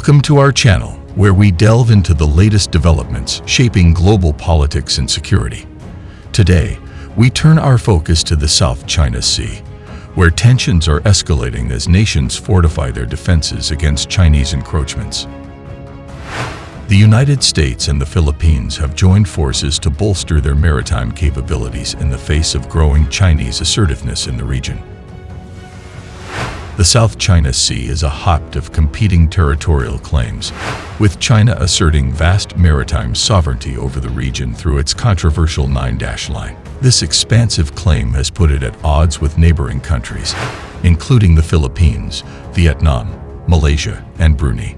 Welcome to our channel, where we delve into the latest developments shaping global politics and security. Today, we turn our focus to the South China Sea, where tensions are escalating as nations fortify their defenses against Chinese encroachments. The United States and the Philippines have joined forces to bolster their maritime capabilities in the face of growing Chinese assertiveness in the region. The South China Sea is a hotbed of competing territorial claims, with China asserting vast maritime sovereignty over the region through its controversial Nine-Dash Line. This expansive claim has put it at odds with neighboring countries, including the Philippines, Vietnam, Malaysia, and Brunei.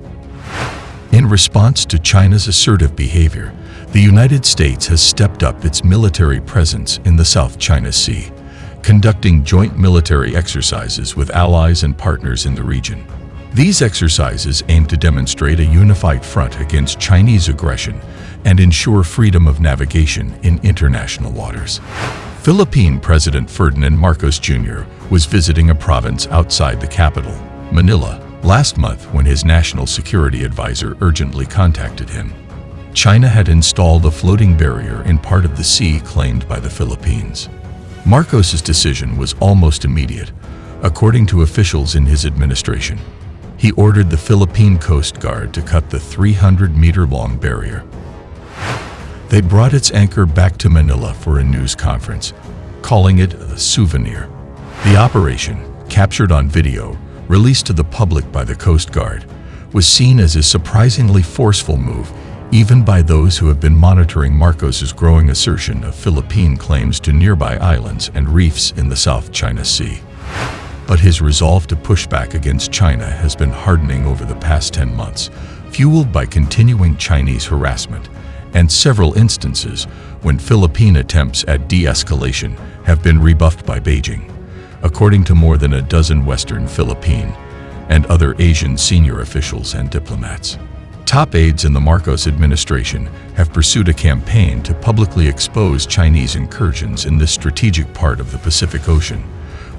In response to China's assertive behavior, the United States has stepped up its military presence in the South China Sea, conducting joint military exercises with allies and partners in the region. These exercises aim to demonstrate a unified front against Chinese aggression and ensure freedom of navigation in international waters. Philippine President Ferdinand Marcos Jr. was visiting a province outside the capital, Manila, last month when his national security advisor urgently contacted him. China had installed a floating barrier in part of the sea claimed by the Philippines. Marcos's decision was almost immediate, according to officials in his administration. He ordered the Philippine Coast Guard to cut the 300-meter-long barrier. They brought its anchor back to Manila for a news conference, calling it a souvenir. The operation, captured on video, released to the public by the Coast Guard, was seen as a surprisingly forceful move, even by those who have been monitoring Marcos's growing assertion of Philippine claims to nearby islands and reefs in the South China Sea. But his resolve to push back against China has been hardening over the past 10 months, fueled by continuing Chinese harassment, and several instances when Philippine attempts at de-escalation have been rebuffed by Beijing, according to more than a dozen Western Philippine and other Asian senior officials and diplomats. Top aides in the Marcos administration have pursued a campaign to publicly expose Chinese incursions in this strategic part of the Pacific Ocean,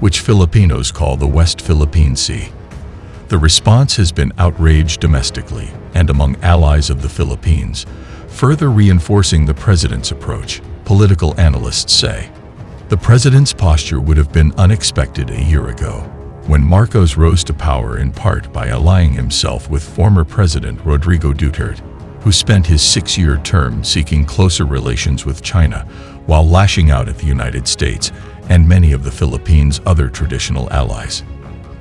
which Filipinos call the West Philippine Sea. The response has been outrage domestically and among allies of the Philippines, further reinforcing the president's approach, political analysts say. The president's posture would have been unexpected a year ago, when Marcos rose to power in part by allying himself with former President Rodrigo Duterte, who spent his 6-year term seeking closer relations with China while lashing out at the United States and many of the Philippines' other traditional allies.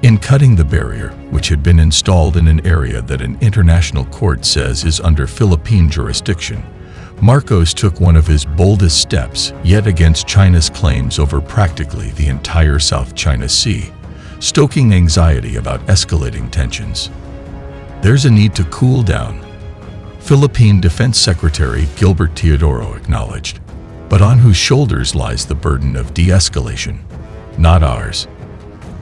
In cutting the barrier, which had been installed in an area that an international court says is under Philippine jurisdiction, Marcos took one of his boldest steps yet against China's claims over practically the entire South China Sea, stoking anxiety about escalating tensions. There's a need to cool down, Philippine Defense Secretary Gilbert Teodoro acknowledged, but on whose shoulders lies the burden of de-escalation? Not ours.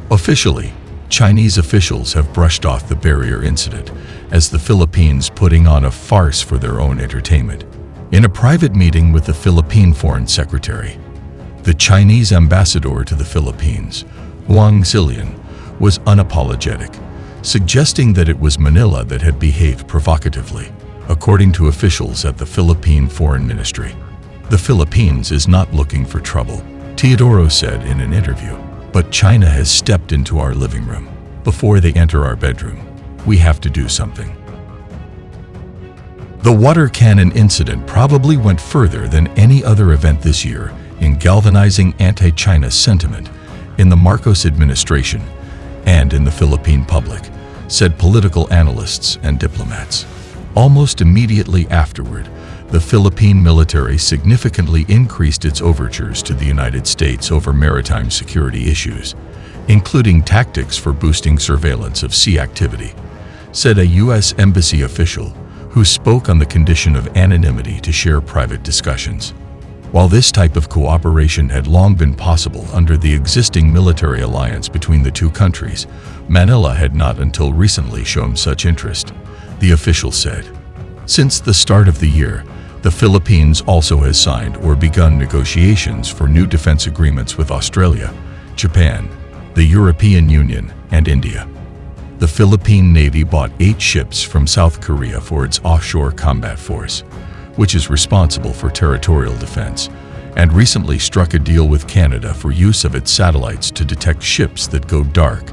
Officially, Chinese officials have brushed off the barrier incident as the Philippines putting on a farce for their own entertainment. In a private meeting with the Philippine Foreign Secretary, the Chinese ambassador to the Philippines, Wang Zilian, was unapologetic, suggesting that it was Manila that had behaved provocatively, according to officials at the Philippine Foreign Ministry. The Philippines is not looking for trouble, Teodoro said in an interview, but China has stepped into our living room. Before they enter our bedroom, we have to do something. The water cannon incident probably went further than any other event this year in galvanizing anti-China sentiment in the Marcos administration and in the Philippine public, said political analysts and diplomats. Almost immediately afterward, the Philippine military significantly increased its overtures to the United States over maritime security issues, including tactics for boosting surveillance of sea activity, said a U.S. embassy official who spoke on the condition of anonymity to share private discussions. While this type of cooperation had long been possible under the existing military alliance between the two countries, Manila had not until recently shown such interest, the official said. Since the start of the year, the Philippines also has signed or begun negotiations for new defense agreements with Australia, Japan, the European Union, and India. The Philippine Navy bought 8 ships from South Korea for its offshore combat force, which is responsible for territorial defense, and recently struck a deal with Canada for use of its satellites to detect ships that go dark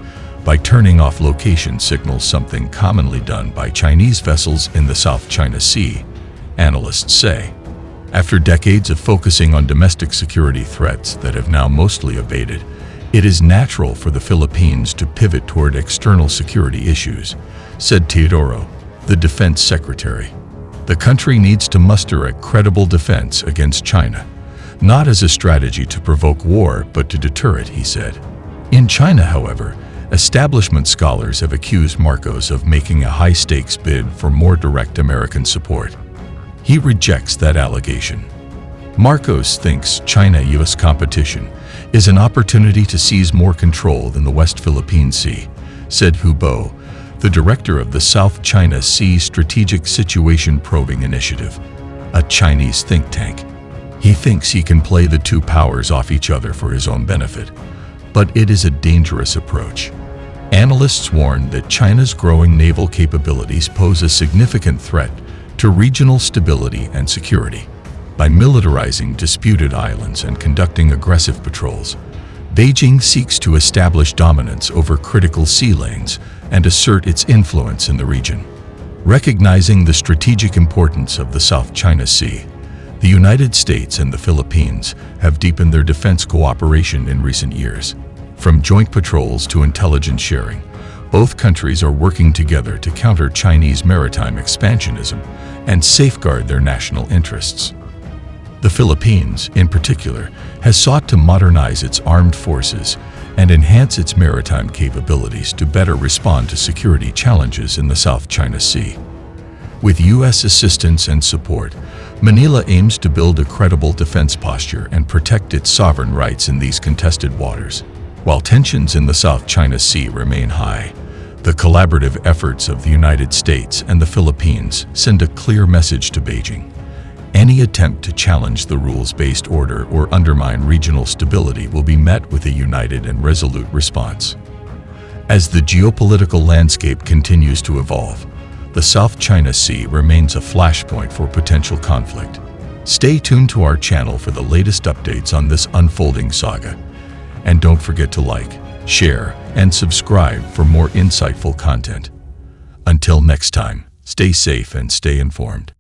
by turning off location signals, something commonly done by Chinese vessels in the South China Sea, analysts say. After decades of focusing on domestic security threats that have now mostly abated, it is natural for the Philippines to pivot toward external security issues, said Teodoro, the defense secretary. The country needs to muster a credible defense against China, not as a strategy to provoke war but to deter it, he said. In China, however, establishment scholars have accused Marcos of making a high-stakes bid for more direct American support. He rejects that allegation. Marcos thinks China-US competition is an opportunity to seize more control than the West Philippine Sea, said Hu Bo, the director of the South China Sea Strategic Situation Probing Initiative, a Chinese think tank. He thinks he can play the two powers off each other for his own benefit, but it is a dangerous approach. Analysts warn that China's growing naval capabilities pose a significant threat to regional stability and security. By militarizing disputed islands and conducting aggressive patrols, Beijing seeks to establish dominance over critical sea lanes and assert its influence in the region. Recognizing the strategic importance of the South China Sea, the United States and the Philippines have deepened their defense cooperation in recent years. From joint patrols to intelligence sharing, both countries are working together to counter Chinese maritime expansionism and safeguard their national interests. The Philippines, in particular, has sought to modernize its armed forces and enhance its maritime capabilities to better respond to security challenges in the South China Sea. With U.S. assistance and support, Manila aims to build a credible defense posture and protect its sovereign rights in these contested waters. While tensions in the South China Sea remain high, the collaborative efforts of the United States and the Philippines send a clear message to Beijing. Any attempt to challenge the rules-based order or undermine regional stability will be met with a united and resolute response. As the geopolitical landscape continues to evolve, the South China Sea remains a flashpoint for potential conflict. Stay tuned to our channel for the latest updates on this unfolding saga. And don't forget to like, share, and subscribe for more insightful content. Until next time, stay safe and stay informed.